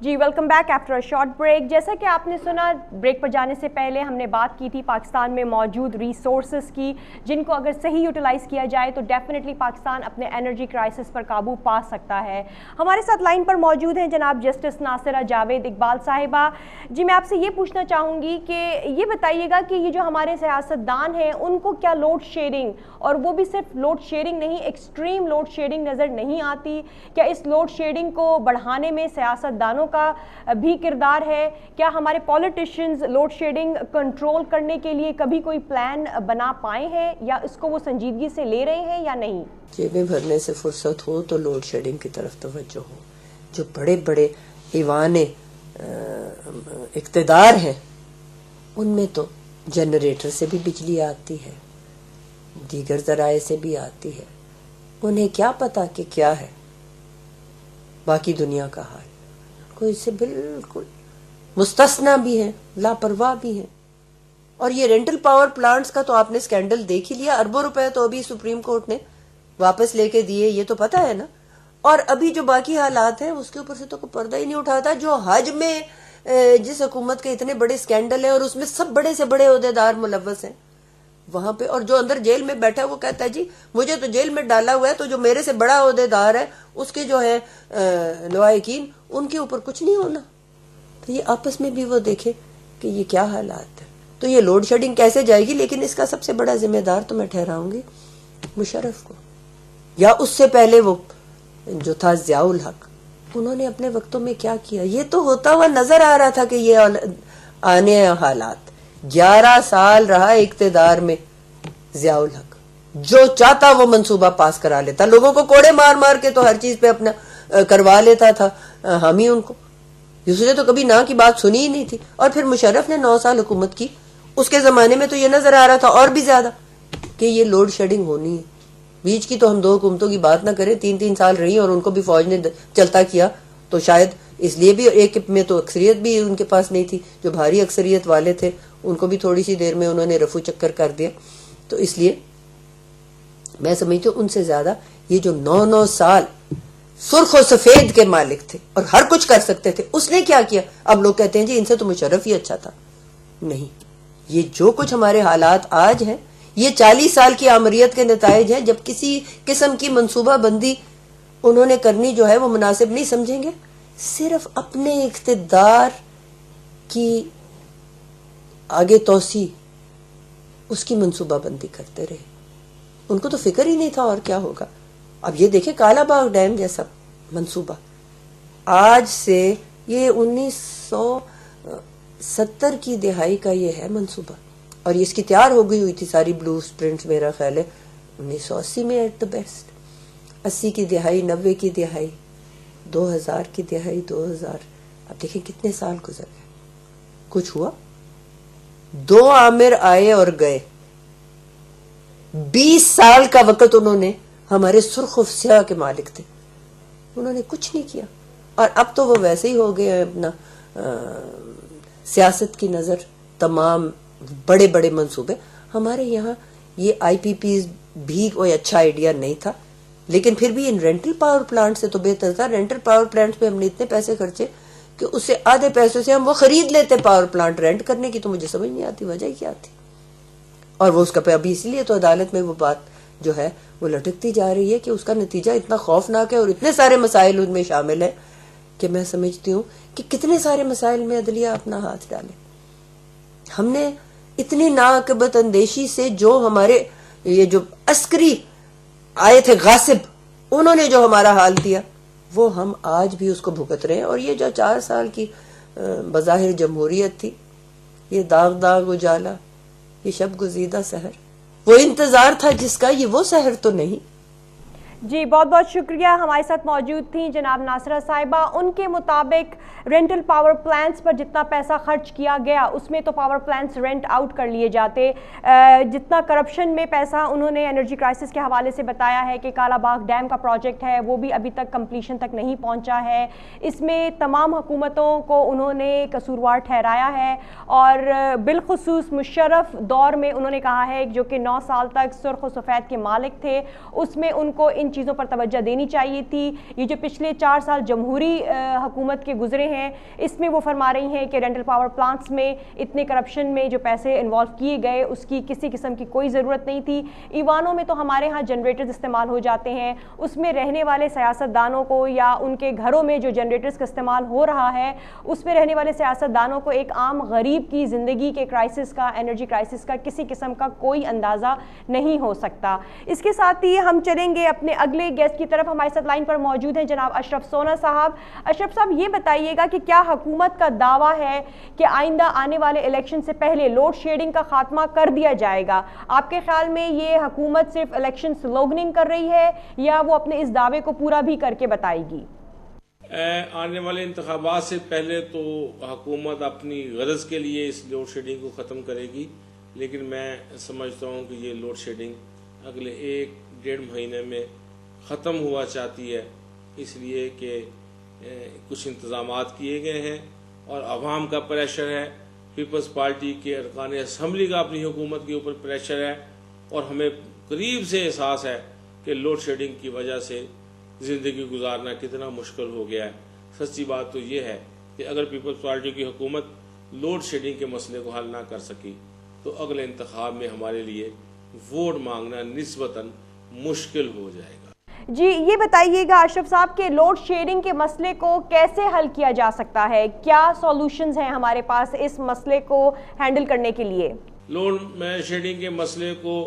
جی welcome back after short break. جیسا کہ آپ نے سنا بریک پر جانے سے پہلے ہم نے بات کی تھی پاکستان میں موجود ریسورسز کی, جن کو اگر صحیح یوٹیلائز کیا جائے تو ڈیفینیٹلی پاکستان اپنے انرجی کرائسس پر قابو پا سکتا ہے. ہمارے ساتھ لائن پر موجود ہیں جناب جسٹس ناصرہ جاوید اقبال صاحبہ. جی میں آپ سے یہ پوچھنا چاہوں گی کہ یہ بتائیے گا کہ یہ جو ہمارے سیاستدان ہیں ان کو کیا لوڈ شیڈنگ, اور وہ بھی صرف لوڈ شیڈنگ نہیں, ایکسٹریم لوڈ شیڈنگ نظر نہیں آتی؟ کیا اس لوڈ شیڈنگ کو بڑھانے میں سیاستدانوں کا بھی کردار ہے؟ کیا ہمارے پولیٹیشنز لوڈ شیڈنگ کنٹرول کرنے کے لیے کبھی کوئی پلان بنا پائے ہیں, یا اس کو وہ سنجیدگی سے لے رہے ہیں یا نہیں؟ جیبیں بھرنے سے فرصت ہو تو لوڈ شیڈنگ کی طرف توجہ ہو. جو بڑے بڑے ایوان اقتدار ہیں ان میں تو جنریٹر سے بھی بجلی آتی ہے, دیگر ذرائع سے بھی آتی ہے. انہیں کیا پتا کہ کیا ہے باقی دنیا کا حال. کوئی اس سے بالکل مستثنا بھی ہیں, لاپرواہ بھی ہیں. اور یہ رینٹل پاور پلانٹس کا تو آپ نے سکینڈل دیکھ ہی لیا. اربوں روپے تو ابھی سپریم کورٹ نے واپس لے کے دیے, یہ تو پتا ہے نا. اور ابھی جو باقی حالات ہیں اس کے اوپر سے تو کوئی پردہ ہی نہیں اٹھاتا. جو حج میں جس حکومت کے اتنے بڑے سکینڈل ہیں اور اس میں سب بڑے سے بڑے عہدیدار ملوث ہیں وہاں پہ, اور جو اندر جیل میں بیٹھا ہے وہ کہتا ہے جی مجھے تو جیل میں ڈالا ہوا ہے, تو جو میرے سے بڑا عہدیدار ہے اس کے جو ہے لواحقین ان کے اوپر کچھ نہیں ہونا. تو یہ آپس میں بھی وہ دیکھے کہ یہ کیا حالات ہے. تو یہ لوڈ شیڈنگ کیسے جائے گی؟ لیکن اس کا سب سے بڑا ذمہ دار تو میں ٹھہراؤں گی مشرف کو, یا اس سے پہلے وہ جو تھا ضیاء الحق. انہوں نے اپنے وقتوں میں کیا کیا؟ یہ تو ہوتا ہوا نظر آ رہا تھا کہ یہ آنے حالات. 11 سال رہا اقتدار میں ضیاء الحق, جو چاہتا وہ منصوبہ پاس کرا لیتا, لوگوں کو کوڑے مار مار کے تو ہر چیز پہ اپنا کروا لیتا تھا حامی. ان کو اس نے تو کبھی نہ کی بات سنی ہی نہیں تھی. اور پھر مشرف نے 9 سال حکومت کی, اس کے زمانے میں تو یہ نظر آ رہا تھا اور بھی زیادہ کہ یہ لوڈ شیڈنگ ہونی ہے. بیچ کی تو ہم 2 حکومتوں کی بات نہ کریں, 3 سال رہی اور ان کو بھی فوج نے چلتا کیا, تو شاید اس لیے بھی ایک میں تو اکثریت بھی ان کے پاس نہیں تھی. جو بھاری اکثریت والے تھے ان کو بھی تھوڑی سی دیر میں انہوں نے رفو چکر کر دیا. تو اس لیے میں سمجھتی ہوں ان سے زیادہ یہ جو 9 سال سرخ و سفید کے مالک تھے اور ہر کچھ کر سکتے تھے, اس نے کیا کیا؟ اب لوگ کہتے ہیں جی ان سے تو مشرف ہی اچھا تھا. نہیں, یہ جو کچھ ہمارے حالات آج ہیں یہ 40 سال کی آمریت کے نتائج ہیں. جب کسی قسم کی منصوبہ بندی انہوں نے کرنی جو ہے وہ مناسب نہیں سمجھیں گے, صرف اپنے اقتدار کی آگے توسیع اس کی منصوبہ بندی کرتے رہے. ان کو تو فکر ہی نہیں تھا اور کیا ہوگا. اب یہ دیکھیں کالا باغ ڈیم جیسا منصوبہ آج سے یہ 1970 کی دہائی کا یہ ہے منصوبہ, اور یہ اس کی تیار ہو گئی ہوئی تھی ساری بلو پرنٹس میرا خیال ہے 1980 میں ایٹ دا بیسٹ. 80 کی دہائی, 90 کی دہائی, 2000 کی دہائی, 2000. اب دیکھیں کتنے سال گزر گئے, کچھ ہوا؟ 2 عامر آئے اور گئے. 20 سال کا وقت انہوں نے ہمارے سرخ و سیاہ کے مالک تھے, انہوں نے کچھ نہیں کیا. اور اب تو وہ ویسے ہی ہو گئے اپنا سیاست کی نظر تمام بڑے بڑے منصوبے. ہمارے یہاں یہ آئی پی پیز بھی کوئی اچھا آئیڈیا نہیں تھا, لیکن پھر بھی ان رینٹل پاور پلانٹ سے تو بہتر تھا. رینٹل پاور پلانٹ پہ ہم نے اتنے پیسے خرچے کہ اس سے آدھے پیسوں سے ہم وہ خرید لیتے پاور پلانٹ رینٹ کرنے کی. تو مجھے سمجھ نہیں آتی وجہ کیا تھی. اور وہ اس کا ابھی اس لیے تو عدالت میں وہ بات جو ہے وہ لٹکتی جا رہی ہے کہ اس کا نتیجہ اتنا خوفناک ہے اور اتنے سارے مسائل ان میں شامل ہیں کہ میں سمجھتی ہوں کہ کتنے سارے مسائل میں عدلیہ اپنا ہاتھ ڈالے. ہم نے اتنی ناعاقبت اندیشی سے جو ہمارے یہ جو عسکری آئے تھے غاصب, انہوں نے جو ہمارا حال دیا وہ ہم آج بھی اس کو بھگت رہے ہیں. اور یہ جو 4 سال کی بظاہر جمہوریت تھی, یہ داغ داغ اجالا, یہ شب گزیدہ سحر, وہ انتظار تھا جس کا, یہ وہ سحر تو نہیں. جی بہت بہت شکریہ. ہمارے ساتھ موجود تھیں جناب ناصرہ صاحبہ. ان کے مطابق رینٹل پاور پلانٹس پر جتنا پیسہ خرچ کیا گیا اس میں تو پاور پلانٹس رینٹ آؤٹ کر لیے جاتے. جتنا کرپشن میں پیسہ انہوں نے انرجی کرائسس کے حوالے سے بتایا ہے کہ کالا باغ ڈیم کا پروجیکٹ ہے وہ بھی ابھی تک کمپلیشن تک نہیں پہنچا ہے. اس میں تمام حکومتوں کو انہوں نے قصوروار ٹھہرایا ہے, اور بالخصوص مشرف دور میں انہوں نے کہا ہے جو کہ 9 سال تک سرخ و سفید کے مالک تھے, اس میں ان کو ان چیزوں پر توجہ دینی چاہیے تھی. یہ جو پچھلے 4 سال جمہوری حکومت کے گزرے ہیں اس میں وہ فرما رہی ہیں کہ رینٹل پاور پلانٹس میں اتنے کرپشن میں جو پیسے انوالو کیے گئے اس کی کسی قسم کی کوئی ضرورت نہیں تھی. ایوانوں میں تو ہمارے ہاں جنریٹرز استعمال ہو جاتے ہیں, اس میں رہنے والے سیاست دانوں کو یا ان کے گھروں میں جو جنریٹرز کا استعمال ہو رہا ہے اس میں رہنے والے سیاست دانوں کو ایک عام غریب کی زندگی کے کرائسس کا, انرجی کرائسس کا کسی قسم کا کوئی اندازہ نہیں ہو سکتا. اس کے ساتھ ہی ہم چلیں گے اپنے اگلے گیسٹ کی طرف. ہمارے ساتھ لائن پر موجود ہیں جناب اشرف سونا صاحب. اشرف صاحب یہ بتائیے گا کہ کیا حکومت کا دعویٰ ہے کہ آئندہ آنے والے الیکشن سے پہلے لوڈ شیڈنگ کا خاتمہ کر دیا جائے گا؟ آپ کے خیال میں یہ حکومت صرف الیکشن سلوگننگ کر رہی ہے یا وہ اپنے اس دعوے کو پورا بھی کر کے بتائے گی؟ آنے والے انتخابات سے پہلے تو حکومت اپنی غرض کے لیے اس لوڈ شیڈنگ کو ختم کرے گی, لیکن میں سمجھتا ہوں کہ یہ لوڈ شیڈنگ اگلے 1-1.5 مہینے میں ختم ہوا چاہتی ہے, اس لیے کہ کچھ انتظامات کیے گئے ہیں اور عوام کا پریشر ہے, پیپلز پارٹی کے ارکان اسمبلی کا اپنی حکومت کے اوپر پریشر ہے, اور ہمیں قریب سے احساس ہے کہ لوڈ شیڈنگ کی وجہ سے زندگی گزارنا کتنا مشکل ہو گیا ہے. سچی بات تو یہ ہے کہ اگر پیپلز پارٹی کی حکومت لوڈ شیڈنگ کے مسئلے کو حل نہ کر سکی تو اگلے انتخاب میں ہمارے لیے ووٹ مانگنا نسبتاً مشکل ہو جائے گا. جی یہ بتائیے گا اشرف صاحب کہ لوڈ شیڈنگ کے مسئلے کو کیسے حل کیا جا سکتا ہے؟ کیا سولوشنز ہیں ہمارے پاس اس مسئلے کو ہینڈل کرنے کے لیے؟ لوڈ شیڈنگ کے مسئلے کو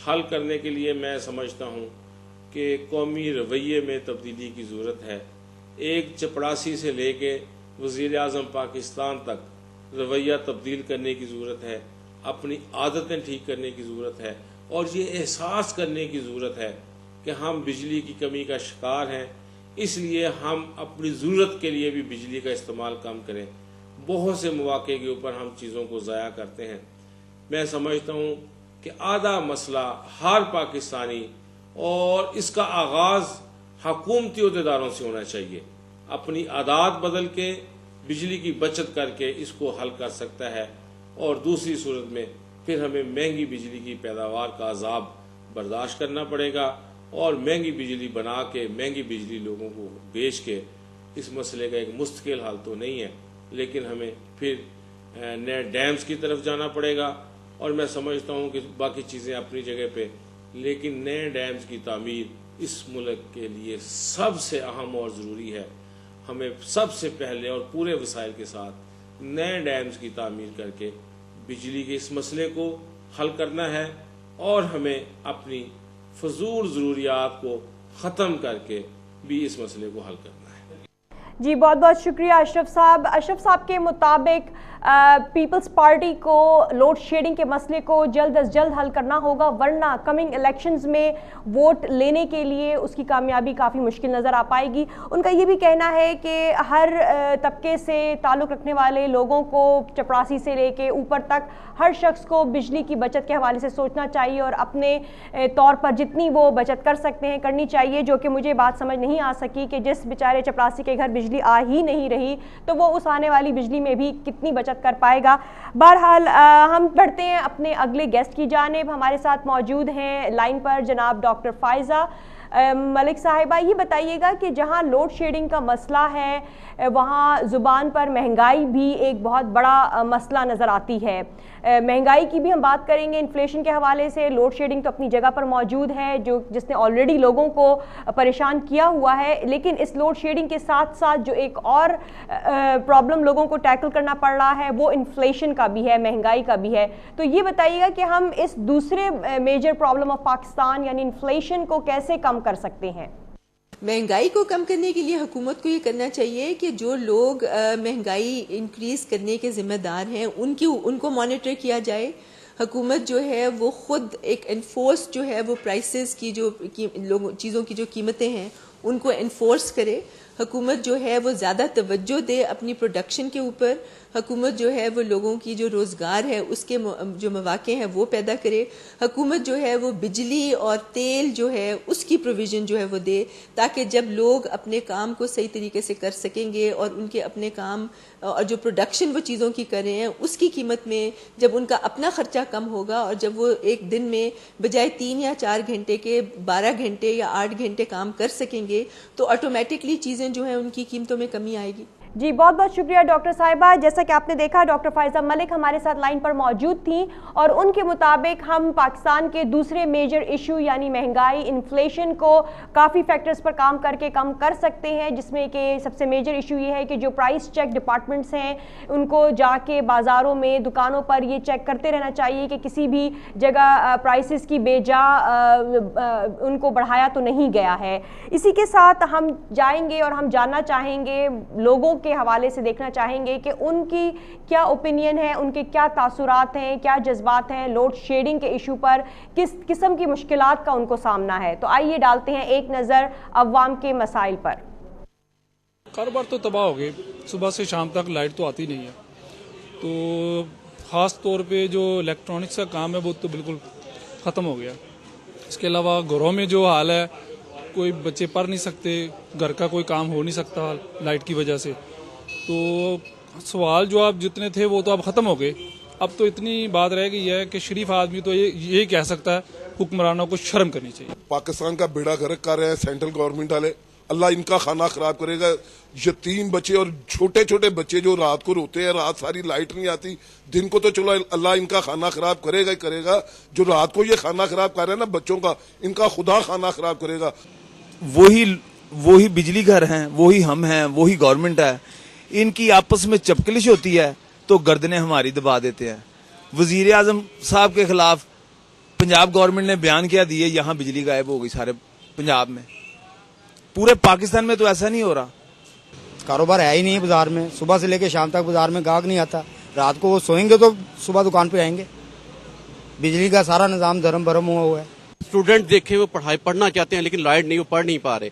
حل کرنے کے لیے میں سمجھتا ہوں کہ قومی رویے میں تبدیلی کی ضرورت ہے. ایک چپڑاسی سے لے کے وزیر اعظم پاکستان تک رویہ تبدیل کرنے کی ضرورت ہے, اپنی عادتیں ٹھیک کرنے کی ضرورت ہے, اور یہ احساس کرنے کی ضرورت ہے کہ ہم بجلی کی کمی کا شکار ہیں, اس لیے ہم اپنی ضرورت کے لیے بھی بجلی کا استعمال کم کریں. بہت سے مواقع کے اوپر ہم چیزوں کو ضائع کرتے ہیں. میں سمجھتا ہوں کہ آدھا مسئلہ ہر پاکستانی اور اس کا آغاز حکومتی عہدیداروں سے ہونا چاہیے, اپنی عادات بدل کے بجلی کی بچت کر کے اس کو حل کر سکتا ہے, اور دوسری صورت میں پھر ہمیں مہنگی بجلی کی پیداوار کا عذاب برداشت کرنا پڑے گا, اور مہنگی بجلی بنا کے مہنگی بجلی لوگوں کو بیچ کے اس مسئلے کا ایک مستقل حل تو نہیں ہے, لیکن ہمیں پھر نئے ڈیمز کی طرف جانا پڑے گا. اور میں سمجھتا ہوں کہ باقی چیزیں اپنی جگہ پہ, لیکن نئے ڈیمز کی تعمیر اس ملک کے لیے سب سے اہم اور ضروری ہے. ہمیں سب سے پہلے اور پورے وسائل کے ساتھ نئے ڈیمز کی تعمیر کر کے بجلی کے اس مسئلے کو حل کرنا ہے, اور ہمیں اپنی فضول ضروریات کو ختم کر کے بھی اس مسئلے کو حل کرنا ہے. جی بہت بہت شکریہ اشرف صاحب. اشرف صاحب کے مطابق پیپلز پارٹی کو لوڈ شیڈنگ کے مسئلے کو جلد از جلد حل کرنا ہوگا, ورنہ کمنگ الیکشنز میں ووٹ لینے کے لیے اس کی کامیابی کافی مشکل نظر آ پائے گی. ان کا یہ بھی کہنا ہے کہ ہر طبقے سے تعلق رکھنے والے لوگوں کو, چپراسی سے لے کے اوپر تک, ہر شخص کو بجلی کی بچت کے حوالے سے سوچنا چاہیے اور اپنے طور پر جتنی وہ بچت کر سکتے ہیں کرنی چاہیے. جو کہ مجھے بات سمجھ نہیں آ سکی کہ جس بیچارے چپراسی کے گھر بجلی آ ہی نہیں رہی تو وہ اس آنے والی بجلی میں بھی کتنی بچت کر پائے گا. بہرحال ہم بڑھتے ہیں اپنے اگلے گیسٹ کی جانب. ہمارے ساتھ موجود ہیں لائن پر جناب ڈاکٹر فائزہ ملک صاحبہ. یہ بتائیے گا کہ جہاں لوڈ شیڈنگ کا مسئلہ ہے وہاں زبان پر مہنگائی بھی ایک بہت بڑا مسئلہ نظر آتی ہے. مہنگائی کی بھی ہم بات کریں گے, انفلیشن کے حوالے سے لوڈ شیڈنگ تو اپنی جگہ پر موجود ہے جس نے آلریڈی لوگوں کو پریشان کیا ہوا ہے, لیکن اس لوڈ شیڈنگ کے ساتھ ساتھ جو ایک اور پرابلم لوگوں کو ٹیکل کرنا پڑ رہا ہے وہ انفلیشن کا بھی ہے, مہنگائی کا بھی ہے. تو یہ بتائیے گا کہ ہم اس دوسرے میجر پرابلم آف پاکستان یعنی انفلیشن کو کیسے کم کر سکتے ہیں؟ مہنگائی کو کم کرنے کے لیے حکومت کو یہ کرنا چاہیے کہ جو لوگ مہنگائی انکریز کرنے کے ذمہ دار ہیں ان کو مانیٹر کیا جائے. حکومت جو ہے وہ خود ایک انفورس جو ہے وہ پرائسز کی جو چیزوں کی جو قیمتیں ہیں ان کو انفورس کرے. حکومت جو ہے وہ زیادہ توجہ دے اپنی پروڈکشن کے اوپر، حکومت جو ہے وہ لوگوں کی جو روزگار ہے اس کے جو مواقع ہیں وہ پیدا کرے، حکومت جو ہے وہ بجلی اور تیل جو ہے اس کی پروویژن جو ہے وہ دے، تاکہ جب لوگ اپنے کام کو صحیح طریقے سے کر سکیں گے اور ان کے اپنے کام اور جو پروڈکشن وہ چیزوں کی کر رہے ہیں اس کی قیمت میں جب ان کا اپنا خرچہ کم ہوگا اور جب وہ ایک دن میں بجائے 3 یا 4 گھنٹے کے 12 گھنٹے یا 8 گھنٹے کام کر سکیں گے تو آٹومیٹکلی چیزیں جو ہیں ان کی قیمتوں میں کمی آئے گی۔ جی بہت بہت شکریہ ڈاکٹر صاحبہ۔ جیسا کہ آپ نے دیکھا ڈاکٹر فائزہ ملک ہمارے ساتھ لائن پر موجود تھیں اور ان کے مطابق ہم پاکستان کے دوسرے میجر ایشو یعنی مہنگائی، انفلیشن کو کافی فیکٹرز پر کام کر کے کم کر سکتے ہیں، جس میں کہ سب سے میجر ایشو یہ ہے کہ جو پرائس چیک ڈپارٹمنٹس ہیں ان کو جا کے بازاروں میں دکانوں پر یہ چیک کرتے رہنا چاہیے کہ کسی بھی جگہ پرائسز کی بے جا ان کو بڑھایا تو نہیں گیا ہے۔ اسی کے ساتھ ہم جائیں گے اور ہم جاننا چاہیں گے لوگوں کے حوالے سے، دیکھنا چاہیں گے کہ ان کی کیا اوپینین ہے، ان کے کیا تاثرات ہیں، کیا جذبات ہیں لوڈ شیڈنگ کے ایشو پر، کس قسم کی مشکلات کا ان کو سامنا ہے۔ تو آئیے ڈالتے ہیں ایک نظر عوام کے مسائل پر۔ کاروبار تو تباہ ہو گئے، صبح سے شام تک لائٹ تو آتی نہیں ہے، تو خاص طور پہ جو الیکٹرانکس کا کام ہے وہ تو بالکل ختم ہو گیا۔ اس کے علاوہ گھروں میں جو حال ہے، کوئی بچے پڑھ نہیں سکتے، گھر کا کوئی کام ہو نہیں سکتا لائٹ کی وجہ سے، تو سوال جواب جتنے تھے وہ تو اب ختم ہو گئے۔ اب تو اتنی بات رہ گئی ہے کہ شریف آدمی تو یہی کہہ سکتا ہے حکمرانوں کو شرم کرنی چاہیے۔ پاکستان کا بیڑا غرق کر رہے ہیں سینٹرل گورنمنٹ والے، اللہ ان کا کھانا خراب کرے گا۔ یتیم بچے اور چھوٹے چھوٹے بچے جو رات کو روتے ہیں، رات ساری لائٹ نہیں آتی، دن کو تو چلو اللہ ان کا کھانا خراب کرے گا ہی کرے گا، جو رات کو یہ کھانا خراب کر رہے ہیں نا بچوں کا، ان کا خدا کھانا خراب کرے گا۔ وہی بجلی گھر ہیں، وہی ہم ہیں، وہی گورنمنٹ ہے، ان کی آپس میں چپکلش ہوتی ہے تو گردنیں ہماری دبا دیتے ہیں۔ وزیر اعظم صاحب کے خلاف پنجاب گورنمنٹ نے بیان کیا دیے، یہاں بجلی غائب ہو گئی سارے پنجاب میں، پورے پاکستان میں تو ایسا نہیں ہو رہا۔ کاروبار ہے ہی نہیں بازار میں، صبح سے لے کے شام تک بازار میں گاہک نہیں آتا، رات کو وہ سوئیں گے تو صبح دکان پہ آئیں گے۔ بجلی کا سارا نظام دھرم بھرم ہوا ہے۔ اسٹوڈنٹ دیکھیں وہ پڑھنا چاہتے ہیں لیکن لائٹ نہیں، وہ پڑھ نہیں پا رہے،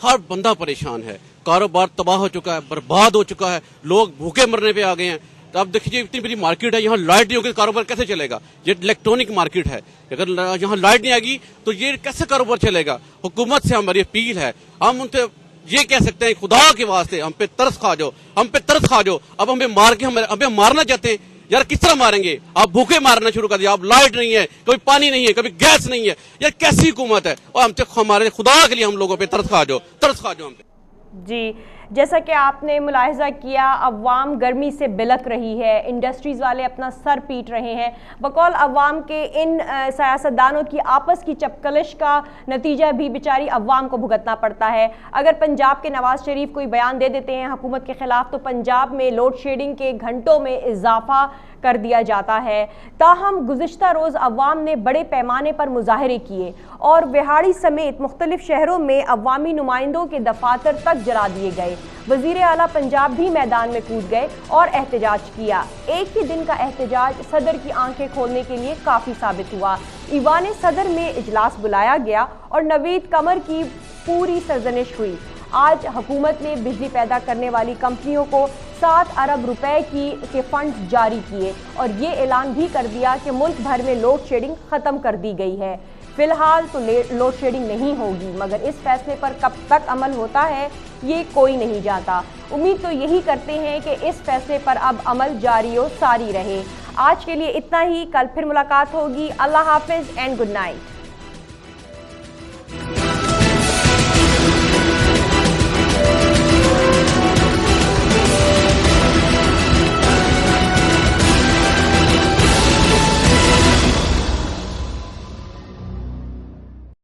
ہر بندہ پریشان ہے، کاروبار تباہ ہو چکا ہے، برباد ہو چکا ہے، لوگ بھوکے مرنے پہ آ گئے ہیں۔ تو اب دیکھیے اتنی بڑی مارکیٹ ہے، یہاں لائٹ نہیں ہوگی کاروبار کیسے چلے گا؟ یہ الیکٹرانک مارکیٹ ہے، اگر یہاں لائٹ نہیں آئے گی تو یہ کیسے کاروبار چلے گا؟ حکومت سے ہماری اپیل ہے، ہم ان سے یہ کہہ سکتے ہیں خدا کے واسطے ہم پہ ترس کھا جاؤ، ہم پہ ترس کھا جاؤ۔ اب ہمیں مار کے ہمیں مارنا چاہتے ہیں، یار کس طرح ماریں گے؟ آپ بھوکے مارنا شروع کر دیا، اب لائٹ نہیں ہے، کبھی پانی نہیں ہے، کبھی گیس نہیں ہے، یار کیسی حکومت ہے؟ اور ہمارے خدا کے لیے ہم لوگوں پہ ترس کھا جاؤ ہم پہ۔ جی جیسا کہ آپ نے ملاحظہ کیا، عوام گرمی سے بلک رہی ہے، انڈسٹریز والے اپنا سر پیٹ رہے ہیں، بقول عوام کے ان سیاستدانوں کی آپس کی چپکلش کا نتیجہ بھی بیچاری عوام کو بھگتنا پڑتا ہے۔ اگر پنجاب کے نواز شریف کوئی بیان دے دیتے ہیں حکومت کے خلاف تو پنجاب میں لوڈ شیڈنگ کے گھنٹوں میں اضافہ کر دیا جاتا ہے۔ تاہم گزشتہ روز عوام نے بڑے پیمانے پر مظاہرے کیے اور وہاڑی سمیت مختلف شہروں میں عوامی نمائندوں کے دفاتر تک جلا دیے گئے۔ وزیر اعلیٰ پنجاب بھی میدان میں کود گئے اور احتجاج کیا۔ ایک ہی دن کا احتجاج صدر کی آنکھیں کھولنے کے لیے کافی ثابت ہوا۔ ایوان صدر میں اجلاس بلایا گیا اور نوید قمر کی پوری سرزنش ہوئی۔ آج حکومت نے بجلی پیدا کرنے والی کمپنیوں کو 7 ارب روپے کے فنڈز جاری کیے اور یہ اعلان بھی کر دیا کہ ملک بھر میں لوڈ شیڈنگ ختم کر دی گئی ہے۔ فی الحال تو لوڈ شیڈنگ نہیں ہوگی، مگر اس فیصلے پر کب تک عمل ہوتا ہے یہ کوئی نہیں جانتا۔ امید تو یہی کرتے ہیں کہ اس فیصلے پر اب عمل جاری و ساری رہے۔ آج کے لیے اتنا ہی، کل پھر ملاقات ہوگی۔ اللہ حافظ اینڈ گڈ نائٹ۔